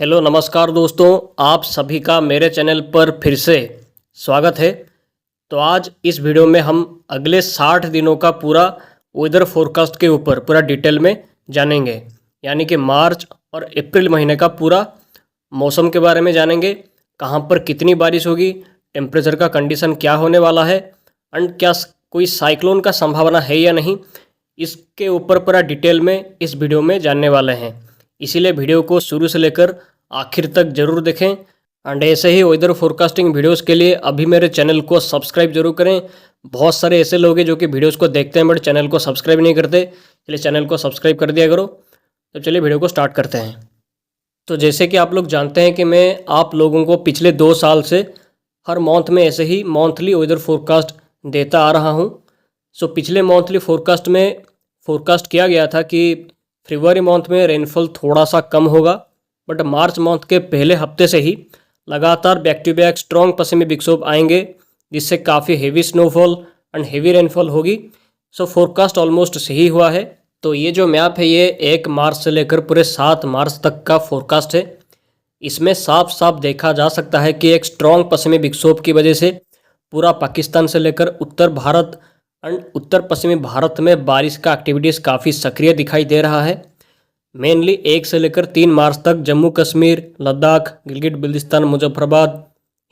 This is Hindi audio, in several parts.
हेलो नमस्कार दोस्तों, आप सभी का मेरे चैनल पर फिर से स्वागत है। तो आज इस वीडियो में हम अगले 60 दिनों का पूरा वेदर फोरकास्ट के ऊपर पूरा डिटेल में जानेंगे, यानी कि मार्च और अप्रैल महीने का पूरा मौसम के बारे में जानेंगे। कहाँ पर कितनी बारिश होगी, टेम्परेचर का कंडीशन क्या होने वाला है एंड क्या कोई साइक्लोन का संभावना है या नहीं, इसके ऊपर पूरा डिटेल में इस वीडियो में जानने वाले हैं। इसीलिए वीडियो को शुरू से लेकर आखिर तक जरूर देखें एंड ऐसे ही वेदर फोरकास्टिंग वीडियोस के लिए अभी मेरे चैनल को सब्सक्राइब जरूर करें। बहुत सारे ऐसे लोग हैं जो कि वीडियोस को देखते हैं बट चैनल को सब्सक्राइब नहीं करते, इसलिए चैनल को सब्सक्राइब कर दिया करो। तो चलिए वीडियो को स्टार्ट करते हैं। तो जैसे कि आप लोग जानते हैं कि मैं आप लोगों को पिछले 2 साल से हर मंथ में ऐसे ही मंथली वेदर फोरकास्ट देता आ रहा हूँ। सो पिछले मंथली फोरकास्ट में फोरकास्ट किया गया था कि फरवरी मंथ में रेनफॉल थोड़ा सा कम होगा, बट मार्च मंथ के पहले हफ्ते से ही लगातार बैक टू बैक स्ट्रॉन्ग पश्चिमी विक्षोभ आएंगे, जिससे काफ़ी heavy snowfall and heavy rainfall होगी। सो फोरकास्ट ऑलमोस्ट सही हुआ है। तो ये जो मैप है ये 1 मार्च से लेकर पूरे 7 मार्च तक का फोरकास्ट है। इसमें साफ साफ देखा जा सकता है कि एक स्ट्रॉन्ग पश्चिमी विक्षोभ की वजह से पूरा पाकिस्तान से लेकर उत्तर भारत एंड उत्तर पश्चिमी भारत में बारिश का एक्टिविटीज़ काफ़ी सक्रिय दिखाई दे रहा है। मेनली 1 से लेकर 3 मार्च तक जम्मू कश्मीर, लद्दाख, गिलगिट बिल्तिस्तान, मुजफ्फराबाद,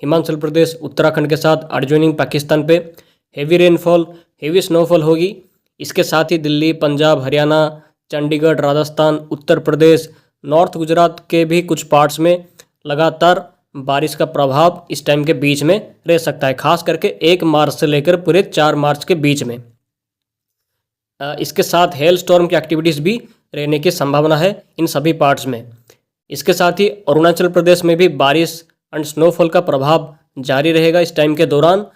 हिमाचल प्रदेश, उत्तराखंड के साथ एडजॉइनिंग पाकिस्तान पे हेवी रेनफॉल, हेवी स्नोफॉल होगी। इसके साथ ही दिल्ली, पंजाब, हरियाणा, चंडीगढ़, राजस्थान, उत्तर प्रदेश, नॉर्थ गुजरात के भी कुछ पार्ट्स में लगातार बारिश का प्रभाव इस टाइम के बीच में रह सकता है, खास करके 1 मार्च से लेकर पूरे 4 मार्च के बीच में। इसके साथ हेल स्टॉर्म की एक्टिविटीज़ भी रहने की संभावना है इन सभी पार्ट्स में। इसके साथ ही अरुणाचल प्रदेश में भी बारिश एंड स्नोफॉल का प्रभाव जारी रहेगा इस टाइम के दौरान,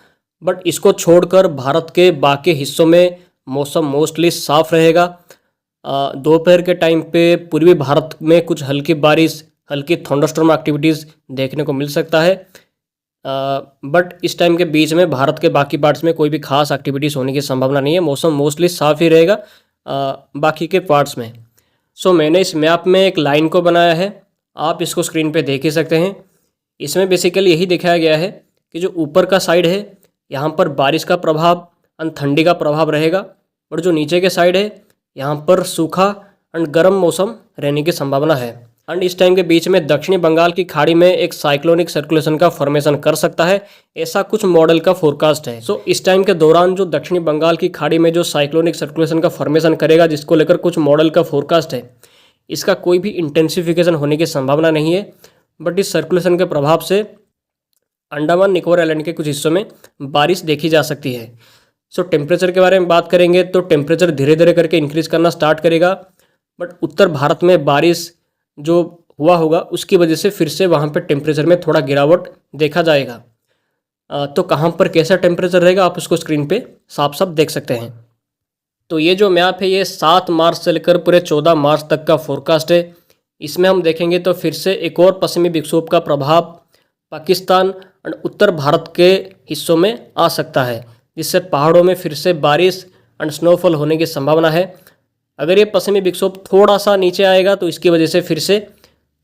बट इसको छोड़कर भारत के बाकी हिस्सों में मौसम मोस्टली साफ रहेगा। दोपहर के टाइम पे पूर्वी भारत में कुछ हल्की बारिश, हल्की थंडरस्टॉर्म एक्टिविटीज़ देखने को मिल सकता है, बट इस टाइम के बीच में भारत के बाकी पार्ट्स में कोई भी खास एक्टिविटीज़ होने की संभावना नहीं है। मौसम मोस्टली साफ ही रहेगा बाकी के पार्ट्स में। सो मैंने इस मैप में एक लाइन को बनाया है, आप इसको स्क्रीन पे देख ही सकते हैं। इसमें बेसिकली यही दिखाया गया है कि जो ऊपर का साइड है यहाँ पर बारिश का प्रभाव एंड ठंडी का प्रभाव रहेगा, और जो नीचे के साइड है यहाँ पर सूखा एंड गर्म मौसम रहने की संभावना है। एंड इस टाइम के बीच में दक्षिणी बंगाल की खाड़ी में एक साइक्लोनिक सर्कुलेशन का फॉर्मेशन कर सकता है, ऐसा कुछ मॉडल का फोरकास्ट है। सो इस टाइम के दौरान जो दक्षिणी बंगाल की खाड़ी में जो साइक्लोनिक सर्कुलेशन का फॉर्मेशन करेगा, जिसको लेकर कुछ मॉडल का फोरकास्ट है, इसका कोई भी इंटेंसिफिकेशन होने की संभावना नहीं है, बट इस सर्कुलेशन के प्रभाव से अंडमान निकोबार आइलैंड के कुछ हिस्सों में बारिश देखी जा सकती है। सो टेम्परेचर के बारे में बात करेंगे तो टेम्परेचर धीरे धीरे करके इंक्रीज करना स्टार्ट करेगा, बट उत्तर भारत में बारिश जो हुआ होगा उसकी वजह से फिर से वहाँ पे टेम्परेचर में थोड़ा गिरावट देखा जाएगा। तो कहाँ पर कैसा टेम्परेचर रहेगा आप उसको स्क्रीन पे साफ साफ देख सकते हैं। तो ये जो मैप है ये 7 मार्च से लेकर पूरे 14 मार्च तक का फोरकास्ट है। इसमें हम देखेंगे तो फिर से एक और पश्चिमी विक्षोभ का प्रभाव पाकिस्तान और उत्तर भारत के हिस्सों में आ सकता है, जिससे पहाड़ों में फिर से बारिश एंड स्नोफॉल होने की संभावना है। अगर ये पश्चिमी विक्षोभ थोड़ा सा नीचे आएगा तो इसकी वजह से फिर से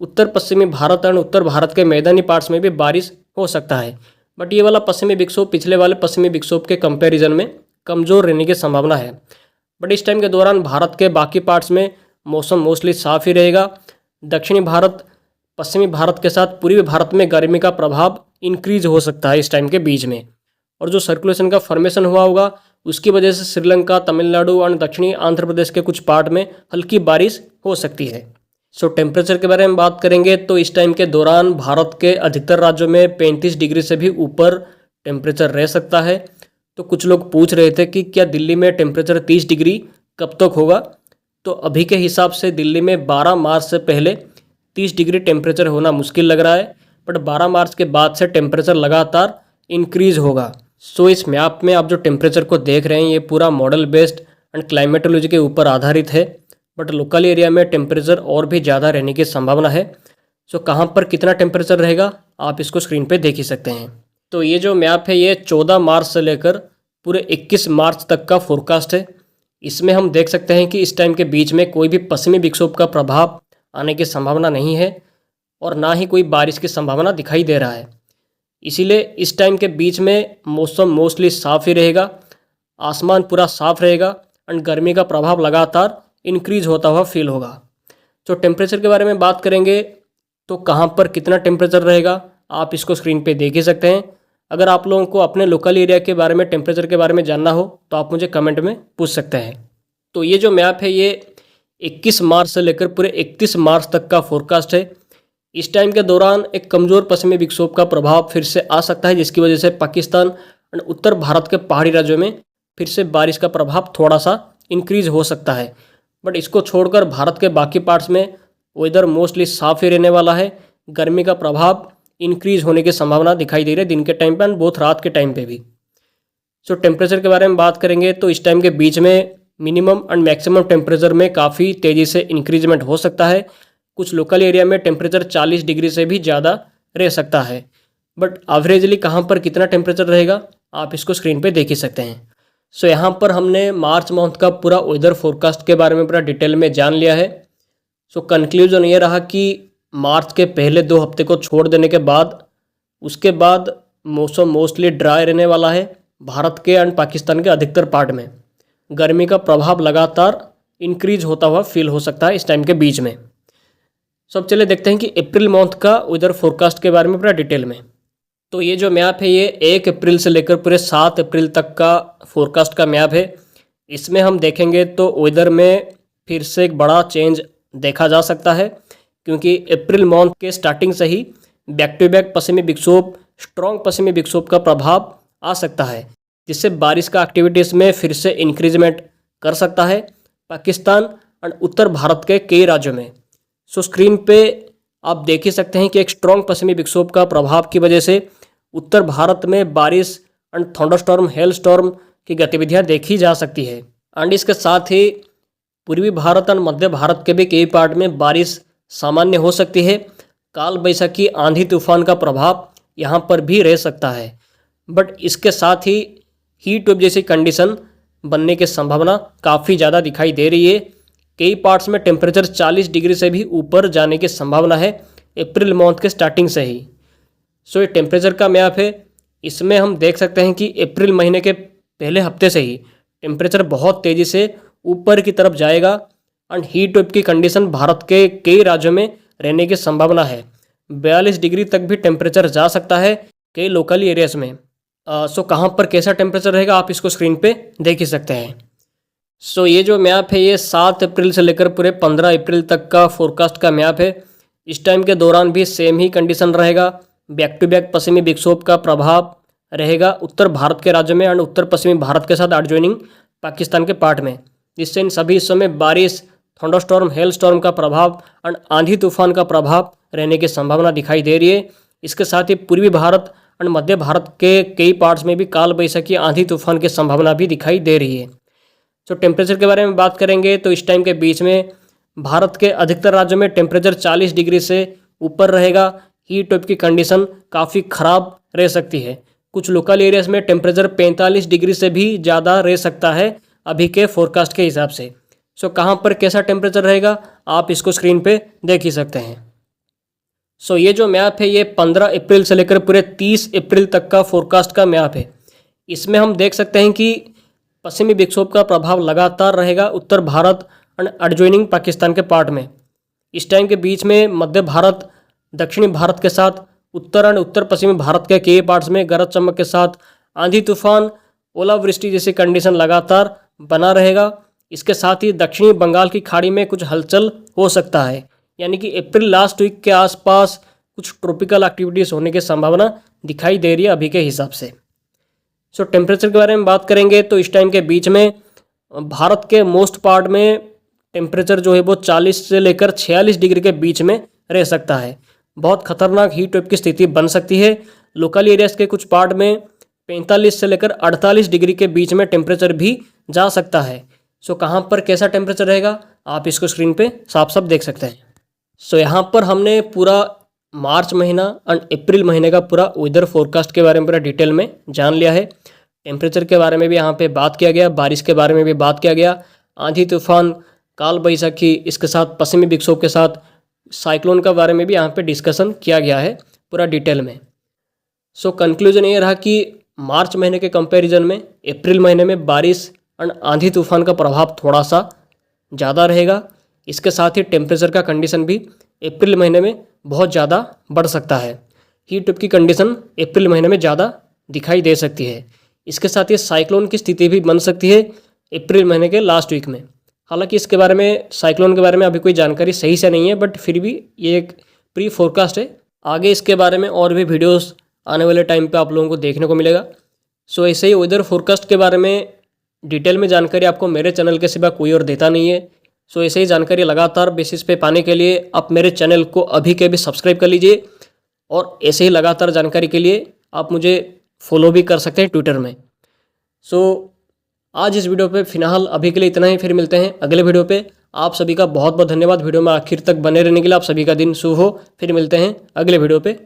उत्तर पश्चिमी भारत और उत्तर भारत के मैदानी पार्ट्स में भी बारिश हो सकता है, बट ये वाला पश्चिमी विक्षोभ पिछले वाले पश्चिमी विक्षोभ के कंपैरिजन में कमज़ोर रहने की संभावना है। बट इस टाइम के दौरान भारत के बाकी पार्ट्स में मौसम मोस्टली साफ ही रहेगा। दक्षिणी भारत, पश्चिमी भारत के साथ पूर्वी भारत में गर्मी का प्रभाव इंक्रीज हो सकता है इस टाइम के बीच में, और जो सर्कुलेशन का फॉर्मेशन हुआ होगा उसकी वजह से श्रीलंका, तमिलनाडु और दक्षिणी आंध्र प्रदेश के कुछ पार्ट में हल्की बारिश हो सकती है। सो टेम्परेचर के बारे में बात करेंगे तो इस टाइम के दौरान भारत के अधिकतर राज्यों में 35 डिग्री से भी ऊपर टेम्परेचर रह सकता है। तो कुछ लोग पूछ रहे थे कि क्या दिल्ली में टेम्परेचर 30 डिग्री कब तक होगा, तो अभी के हिसाब से दिल्ली में 12 मार्च से पहले 30 डिग्री टेम्परेचर होना मुश्किल लग रहा है, बट 12 मार्च के बाद से टेम्परेचर लगातार इंक्रीज होगा। सो इस मैप में आप जो टेम्परेचर को देख रहे हैं ये पूरा मॉडल बेस्ड एंड क्लाइमेटोलॉजी के ऊपर आधारित है, बट लोकल एरिया में टेम्परेचर और भी ज़्यादा रहने की संभावना है। सो कहाँ पर कितना टेम्परेचर रहेगा आप इसको स्क्रीन पे देख ही सकते हैं। तो ये जो मैप है ये 14 मार्च से लेकर पूरे 21 मार्च तक का फोरकास्ट है। इसमें हम देख सकते हैं कि इस टाइम के बीच में कोई भी पश्चिमी विक्षोभ का प्रभाव आने की संभावना नहीं है, और ना ही कोई बारिश की संभावना दिखाई दे रहा है। इसीलिए इस टाइम के बीच में मौसम मोस्टली साफ़ ही रहेगा, आसमान पूरा साफ़ रहेगा एंड गर्मी का प्रभाव लगातार इंक्रीज होता हुआ फील होगा। तो टेम्परेचर के बारे में बात करेंगे तो कहाँ पर कितना टेम्परेचर रहेगा आप इसको स्क्रीन पे देख ही सकते हैं। अगर आप लोगों को अपने लोकल एरिया के बारे में टेम्परेचर के बारे में जानना हो तो आप मुझे कमेंट में पूछ सकते हैं। तो ये जो मैप है ये 21 मार्च से लेकर पूरे 31 मार्च तक का फोरकास्ट है। इस टाइम के दौरान एक कमज़ोर पश्चिमी विक्षोभ का प्रभाव फिर से आ सकता है, जिसकी वजह से पाकिस्तान और उत्तर भारत के पहाड़ी राज्यों में फिर से बारिश का प्रभाव थोड़ा सा इंक्रीज हो सकता है। बट इसको छोड़कर भारत के बाकी पार्ट्स में वेदर मोस्टली साफ़ ही रहने वाला है। गर्मी का प्रभाव इंक्रीज होने की संभावना दिखाई दे रही है दिन के टाइम पे एंड बहुत रात के टाइम पे भी। सो टेम्परेचर के बारे में बात करेंगे तो इस टाइम के बीच में मिनिमम एंड मैक्सिमम टेम्परेचर में काफ़ी तेज़ी से इंक्रीजमेंट हो सकता है। कुछ लोकल एरिया में टेम्परेचर 40 डिग्री से भी ज़्यादा रह सकता है। बट एवरेजली कहाँ पर कितना टेम्परेचर रहेगा आप इसको स्क्रीन पे देख ही सकते हैं। सो यहाँ पर हमने मार्च मंथ का पूरा वेदर फोरकास्ट के बारे में पूरा डिटेल में जान लिया है। सो कंक्लूजन ये रहा कि मार्च के पहले 2 हफ्ते को छोड़ देने के बाद उसके बाद मौसम मोस्टली ड्राई रहने वाला है। भारत के एंड पाकिस्तान के अधिकतर पार्ट में गर्मी का प्रभाव लगातार इंक्रीज होता हुआ फील हो सकता है इस टाइम के बीच में। सो अब चलिए देखते हैं कि अप्रैल मंथ का वेदर फोरकास्ट के बारे में पूरा डिटेल में। तो ये जो मैप है ये 1 अप्रैल से लेकर पूरे 7 अप्रैल तक का फोरकास्ट का मैप है। इसमें हम देखेंगे तो वेदर में फिर से एक बड़ा चेंज देखा जा सकता है, क्योंकि अप्रैल मंथ के स्टार्टिंग से ही बैक टू बैक पश्चिमी विक्षोभ, स्ट्रॉन्ग पश्चिमी विक्षोभ का प्रभाव आ सकता है, जिससे बारिश का एक्टिविटीज़ में फिर से इंक्रीजमेंट कर सकता है पाकिस्तान और उत्तर भारत के कई राज्यों में। सो स्क्रीन पे आप देख ही सकते हैं कि एक स्ट्रॉन्ग पश्चिमी विक्षोभ का प्रभाव की वजह से उत्तर भारत में बारिश एंड थंडरस्टॉर्म, हेल स्टॉर्म की गतिविधियां देखी जा सकती है। एंड इसके साथ ही पूर्वी भारत और मध्य भारत के भी कई पार्ट में बारिश सामान्य हो सकती है। काल बैसाखी, आंधी तूफान का प्रभाव यहाँ पर भी रह सकता है। बट इसके साथ ही हीट वेव जैसी कंडीशन बनने की संभावना काफ़ी ज़्यादा दिखाई दे रही है। कई पार्ट्स में टेम्परेचर 40 डिग्री से भी ऊपर जाने की संभावना है अप्रैल मंथ के स्टार्टिंग से ही। सो ये टेम्परेचर का मैप है। इसमें हम देख सकते हैं कि अप्रैल महीने के पहले हफ्ते से ही टेम्परेचर बहुत तेज़ी से ऊपर की तरफ जाएगा एंड हीट वेव की कंडीशन भारत के कई राज्यों में रहने की संभावना है। 42 डिग्री तक भी टेम्परेचर जा सकता है कई लोकल एरियाज में। सो कहाँ पर कैसा टेम्परेचर रहेगा आप इसको स्क्रीन पे देख ही सकते हैं। सो ये जो मैप है ये 7 अप्रैल से लेकर पूरे 15 अप्रैल तक का फोरकास्ट का मैप है। इस टाइम के दौरान भी सेम ही कंडीशन रहेगा। बैक टू बैक पश्चिमी विक्षोभ का प्रभाव रहेगा उत्तर भारत के राज्यों में एंड उत्तर पश्चिमी भारत के साथ एडजॉइनिंग पाकिस्तान के पार्ट में, जिससे इन सभी हिस्सों में बारिश, थंडरस्टॉर्म, हेल स्टॉर्म का प्रभाव एंड आंधी तूफान का प्रभाव रहने की संभावना दिखाई दे रही है। इसके साथ ही पूर्वी भारत एंड मध्य भारत के कई पार्ट्स में भी काल बैसाखी, आंधी तूफान की संभावना भी दिखाई दे रही है। तो टेम्परेचर के बारे में बात करेंगे तो इस टाइम के बीच में भारत के अधिकतर राज्यों में टेम्परेचर 40 डिग्री से ऊपर रहेगा। हीट वेव की कंडीशन काफ़ी ख़राब रह सकती है। कुछ लोकल एरियाज में टेम्परेचर 45 डिग्री से भी ज़्यादा रह सकता है अभी के फोरकास्ट के हिसाब से। सो कहाँ पर कैसा टेम्परेचर रहेगा आप इसको स्क्रीन पे देख ही सकते हैं। सो ये जो मैप है ये 15 अप्रैल से लेकर पूरे 30 अप्रैल तक का फोरकास्ट का मैप है। इसमें हम देख सकते हैं कि पश्चिमी विक्षोभ का प्रभाव लगातार रहेगा उत्तर भारत एंड एडजॉइनिंग पाकिस्तान के पार्ट में। इस टाइम के बीच में मध्य भारत, दक्षिणी भारत के साथ उत्तर एंड उत्तर पश्चिमी भारत के कई पार्ट्स में गरज चमक के साथ आंधी तूफान, ओलावृष्टि जैसी कंडीशन लगातार बना रहेगा। इसके साथ ही दक्षिणी बंगाल की खाड़ी में कुछ हलचल हो सकता है, यानी कि अप्रैल लास्ट वीक के आसपास कुछ ट्रॉपिकल एक्टिविटीज़ होने की संभावना दिखाई दे रही है अभी के हिसाब से। सो टेम्परेचर के बारे में बात करेंगे तो इस टाइम के बीच में भारत के मोस्ट पार्ट में टेम्परेचर जो है वो 40 से लेकर 46 डिग्री के बीच में रह सकता है। बहुत खतरनाक हीट वेव की स्थिति बन सकती है। लोकल एरियाज के कुछ पार्ट में 45 से लेकर 48 डिग्री के बीच में टेम्परेचर भी जा सकता है। सो कहाँ पर कैसा टेम्परेचर रहेगा आप इसको स्क्रीन पे साफ साफ देख सकते हैं। सो यहाँ पर हमने पूरा मार्च महीना एंड अप्रैल महीने का पूरा वेदर फोरकास्ट के बारे में पूरा डिटेल में जान लिया है। टेम्परेचर के बारे में भी यहाँ पे बात किया गया, बारिश के बारे में भी बात किया गया, आंधी तूफान, काल बैसाखी, इसके साथ पश्चिमी विक्षोभ के साथ साइक्लोन के बारे में भी यहाँ पे डिस्कशन किया गया है पूरा डिटेल में। सो कंक्लूजन ये रहा कि मार्च महीने के कंपैरिजन में अप्रैल महीने में बारिश और आंधी तूफान का प्रभाव थोड़ा सा ज़्यादा रहेगा। इसके साथ ही टेम्परेचर का कंडीशन भी अप्रैल महीने में बहुत ज़्यादा बढ़ सकता है। हीट वेव की कंडीशन अप्रैल महीने में ज़्यादा दिखाई दे सकती है। इसके साथ ही साइक्लोन की स्थिति भी बन सकती है अप्रैल महीने के लास्ट वीक में। हालांकि इसके बारे में, साइक्लोन के बारे में अभी कोई जानकारी सही से नहीं है, बट फिर भी ये एक प्री फोरकास्ट है। आगे इसके बारे में और भी वीडियोस आने वाले टाइम पे आप लोगों को देखने को मिलेगा। सो ऐसे ही वेदर फोरकास्ट के बारे में डिटेल में जानकारी आपको मेरे चैनल के सिवा कोई और देता नहीं है। सो ऐसे ही जानकारी लगातार बेसिस पे पाने के लिए आप मेरे चैनल को अभी के भी सब्सक्राइब कर लीजिए, और ऐसे ही लगातार जानकारी के लिए आप मुझे फॉलो भी कर सकते हैं ट्विटर में। सो आज इस वीडियो पे फिलहाल अभी के लिए इतना ही। फिर मिलते हैं अगले वीडियो पे। आप सभी का बहुत बहुत धन्यवाद वीडियो में आखिर तक बने रहने के लिए। आप सभी का दिन शुभ हो। फिर मिलते हैं अगले वीडियो पे।